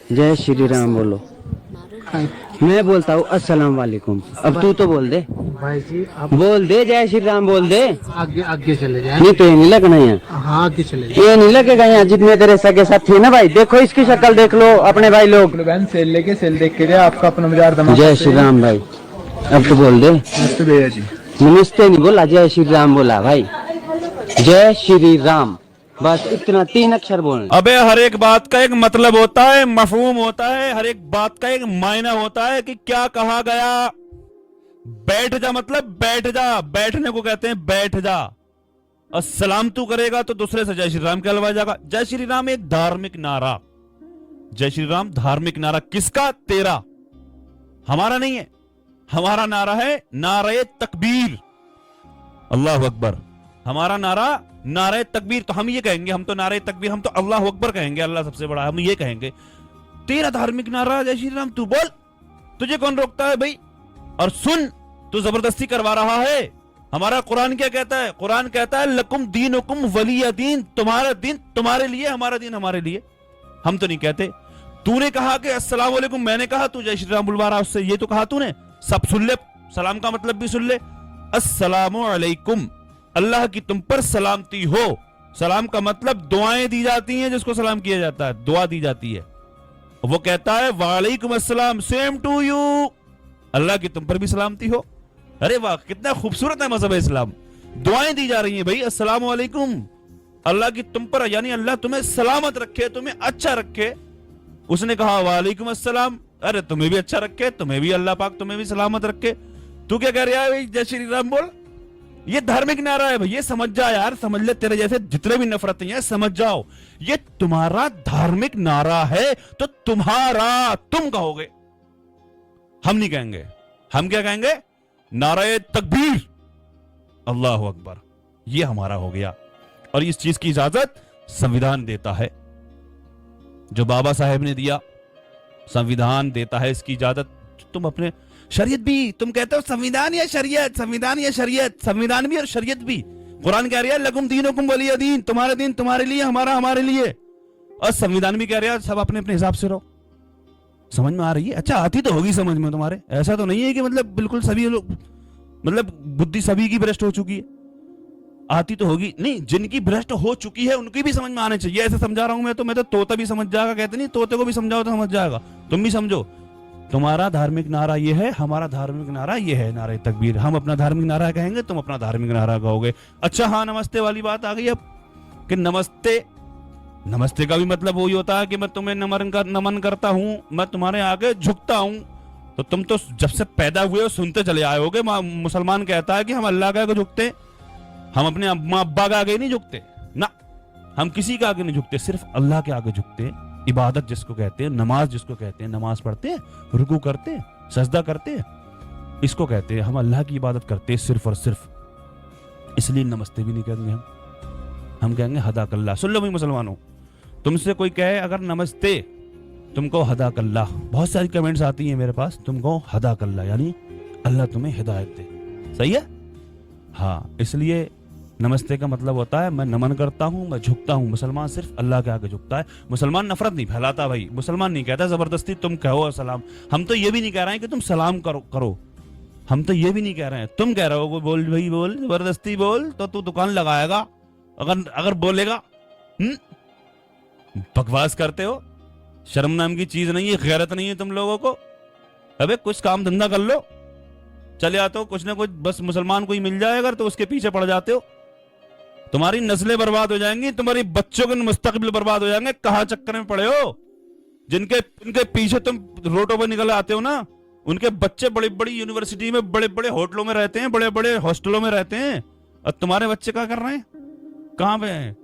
जय श्री राम बोलो। मैं बोलता हूँ अस्सलाम वालेकुम। अब तू तो बोल दे भाई जी आप बोल दे, जय श्री राम बोल दे। आगे आगे चले जाए। नहीं तो ये नहीं लगना यहाँ, हाँ आगे चले जाए। ये नहीं लगेगा यहाँ। जितने तेरे सगे साथी है ना भाई, देखो इसकी शक्ल देख लो अपने भाई लोग। बहन सेल लेके सेल देख के जाए, आपका अपना बाजार धमाका जय श्री राम भाई। अब तो बोल दे। नमस्ते भैया जी। नमस्ते नहीं बोला, जय श्री राम बोला भाई। जय श्री राम, बस इतना 3 अक्षर बोलना। अबे हर एक बात का एक मतलब होता है, मफहूम होता है, हर एक बात का एक मायना होता है कि क्या कहा गया। बैठ जा मतलब बैठ जा, बैठने को कहते हैं बैठ जा। और सलाम तू करेगा तो दूसरे से जय श्री राम कहलवाया जाएगा। जय श्री राम एक धार्मिक नारा, जय श्री राम धार्मिक नारा। किसका? तेरा, हमारा नहीं है। हमारा नारा है नारे तकबीर, अल्लाह अकबर। हमारा नारा नारे तकबीर। तो हम ये कहेंगे, हम तो नारे तकबीर, हम तो अल्लाह अकबर कहेंगे, अल्लाह सबसे बड़ा, हम ये कहेंगे। तेरा धार्मिक नारा जय श्री राम, तू बोल, तुझे कौन रोकता है भाई? और सुन, तू जबरदस्ती करवा रहा है। हमारा कुरान क्या कहता है? कुरान कहता है लकुम दीनुकुम वलिया दीन, तुम्हारा दिन तुम्हारे लिए, हमारा दिन हमारे लिए। हम तो नहीं कहते। तूने कहा कि अस्सलाम वालेकुम, मैंने कहा तू जय श्री राम बुलवा रहा, उससे ये तो कहा तूने। सब सुन ले, सलाम का मतलब भी सुन ले। अस्सलामु अलैकुम, अल्लाह की तुम पर सलामती हो। सलाम का मतलब दुआएं दी जाती हैं, जिसको सलाम किया जाता है, दुआ दी जाती है। वो कहता है वालेकुम अस्सलाम, सेम टू यू, अल्लाह की तुम पर भी सलामती हो। अरे वाह, कितना खूबसूरत है मजहब इस्लाम। दुआएं दी जा रही हैं भाई, अस्सलाम वालेकुम, अल्लाह की तुम पर, यानी अल्लाह तुम्हें सलामत रखे, तुम्हें अच्छा रखे। उसने कहा वालेकुम अस्सलाम, अरे तुम्हें भी अच्छा रखे, तुम्हें भी अल्लाह पाक तुम्हें भी सलामत रखे। तू क्या कह रहा है भाई? जय श्री राम बोल। ये धार्मिक नारा है भाई, ये समझ जा यार, समझ ले। तेरे जैसे जितने भी नफरत हैं समझ जाओ, ये तुम्हारा धार्मिक नारा है, तो तुम्हारा तुम कहोगे, हम नहीं कहेंगे। हम क्या कहेंगे? नारे तकबीर, अल्लाह अकबर। ये हमारा हो गया। और इस चीज की इजाजत संविधान देता है, जो बाबा साहेब ने दिया। संविधान देता है इसकी इजाजत। तुम अपने शरीयत भी, तुम कहते हो संविधान या शरीयत, संविधान या शरीयत, संविधान भी और शरीयत भी। कुरान कह रहा है लकुम दीनुकुम वलिया दीन, तुम्हारा दिन तुम्हारे लिए, हमारा हमारे लिए। और संविधान भी कह रहा है सब अपने अपने हिसाब से रहो। समझ में आ रही है? अच्छा, आती तो होगी समझ में तुम्हारे। ऐसा तो नहीं है कि मतलब बिल्कुल सभी लोग, मतलब बुद्धि सभी की भ्रष्ट हो चुकी है। आती तो होगी नहीं, जिनकी भ्रष्ट हो चुकी है उनकी भी समझ में आने चाहिए। ऐसे समझा रहा हूं मैं तो तोता भी समझ जाएगा, कहते नहीं, तोते को भी समझाओ तो समझ जाएगा। तुम भी समझो, तुम्हारा धार्मिक नारा ये है, हमारा धार्मिक नारा ये है, नारे तकबीर। हम अपना धार्मिक नारा कहेंगे, तुम अपना धार्मिक नारा कहोगे। अच्छा हाँ, नमस्ते वाली बात आ गई अब, कि नमस्ते, नमस्ते का भी मतलब वही होता है कि मैं तुम्हें नमन करता हूं, मैं तुम्हारे आगे झुकता हूं। तो तुम तो जब से पैदा हुए हो सुनते चले आए होगे, मुसलमान कहता है कि हम अल्लाह के आगे झुकते, हम अपने अम्मा अब्बा के आगे नहीं झुकते ना, हम किसी के आगे नहीं झुकते, सिर्फ अल्लाह के आगे झुकते हैं। इबादत जिसको कहते हैं, नमाज जिसको कहते हैं, नमाज पढ़ते हैं, रुकू करते हैं, सजदा करते हैं, इसको कहते हैं हम अल्लाह की इबादत करते हैं सिर्फ और सिर्फ। इसलिए नमस्ते भी नहीं कहेंगे हम कहेंगे हदाकल्ला। सुन लो भाई मुसलमानों, तुमसे कोई कहे अगर नमस्ते, तुमको हदाकल्ला। बहुत सारी कमेंट्स आती हैं मेरे पास, तुमको हदाकल्ला यानी अल्लाह तुम्हें हिदायत दे। सही है? हाँ, इसलिए नमस्ते का मतलब होता है मैं नमन करता हूं, मैं झुकता हूं। मुसलमान सिर्फ अल्लाह के आगे झुकता है। मुसलमान नफरत नहीं फैलाता भाई, मुसलमान नहीं कहता जबरदस्ती तुम कहो सलाम। हम तो ये भी नहीं कह रहे हैं कि तुम सलाम करो, हम तो ये भी नहीं कह रहे हैं। तुम कह रहे हो बोल भाई बोल, जबरदस्ती बोल, तो तू दुकान लगाएगा अगर बोलेगा। बकवास करते हो, शर्म नाम की चीज नहीं है, गैरत नहीं है तुम लोगों को। अबे कुछ काम धंधा कर लो, चले आते हो कुछ ना कुछ, बस मुसलमान कोई मिल जाए अगर तो उसके पीछे पड़ जाते हो। तुम्हारी नस्लें बर्बाद हो जाएंगी, तुम्हारी बच्चों के मुस्तकबिल बर्बाद हो जाएंगे। कहां चक्कर में पड़े हो? जिनके पीछे तुम रोडों पर निकल आते हो ना, उनके बच्चे बड़ी बड़ी यूनिवर्सिटी में, बड़े बड़े होटलों में रहते हैं, बड़े बड़े हॉस्टलों में रहते हैं। और तुम्हारे बच्चे क्या कर रहे हैं? कहां पे हैं?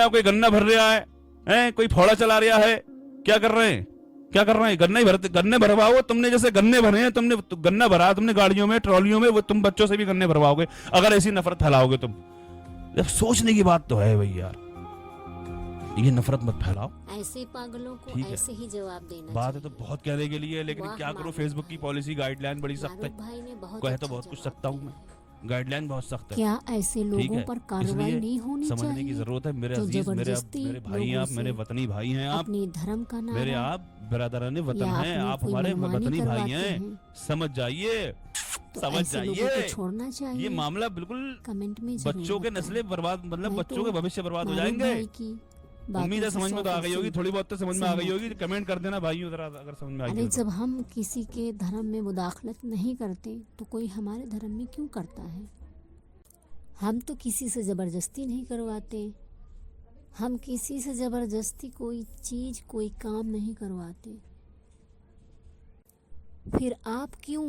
कोई गन्ना भर रहा है, कोई फोड़ा चला रहा है, क्या कर रहे हैं? क्या कर रहे हैं? गन्ने भरवाओ। तुमने जैसे गन्ने भरे हैं, तुमने गन्ना भरा तुमने गाड़ियों में, ट्रॉलियों में, वो तुम बच्चों से भी गन्ने भरवाओगे अगर ऐसी नफरत फैलाओगे तुम। सोचने की बात तो है भाई यार, ये नफरत मत फैलाओ। ऐसे पागलों को ऐसे ही जवाब देना बात है तो बहुत कहने के लिए, लेकिन क्या करूं, फेसबुक की पॉलिसी गाइडलाइन बड़ी सख्त है। भाई ने बहुत कहे तो बहुत कुछ सकता हूं मैं। गाइडलाइन बहुत सख्त है। क्या ऐसे ठीक लोगों है, पर कार्रवाई इसलिए नहीं होनी समझने की चाहिए जरूरत है। मेरे जो अजीज, जबरदस्ती मेरे भाई हैं लोगों आप, मेरे से वतनी भाई हैं आप, अपनी धर्म का मेरे नारा आप बिरादरान वतन या हैं, अपनी आप कोई हमारे मनमानी वतनी भाई करवाते हैं। हैं, समझ जाइए, तो समझ ऐसे लोगों को जाइए। छोड़ना चाहिए। ये मामला बिल्कुल कमेंट में जरूर बच्चों के बताएं। नस्लें बर्बाद, मतलब मैं बच्चों तो के भविष्य बर्बाद हो मारूफ जाएंगे। भाई की बातों उम्मीद है से समझ में तो आ गई होगी, 100% थोड़ी बहुत तो समझ में आ गई सहमत होगी। हूं। कमेंट कर देना भाइयों जरा, अगर समझ में आ अरे गई हो तो। जब हम किसी के धर्म में मुदाखलत नहीं करते तो कोई हमारे धर्म में क्यों करता है? हम तो किसी से ज़बरदस्ती नहीं करवाते, हम किसी से ज़बरदस्ती कोई चीज़ कोई काम नहीं करवाते। फिर आप क्यों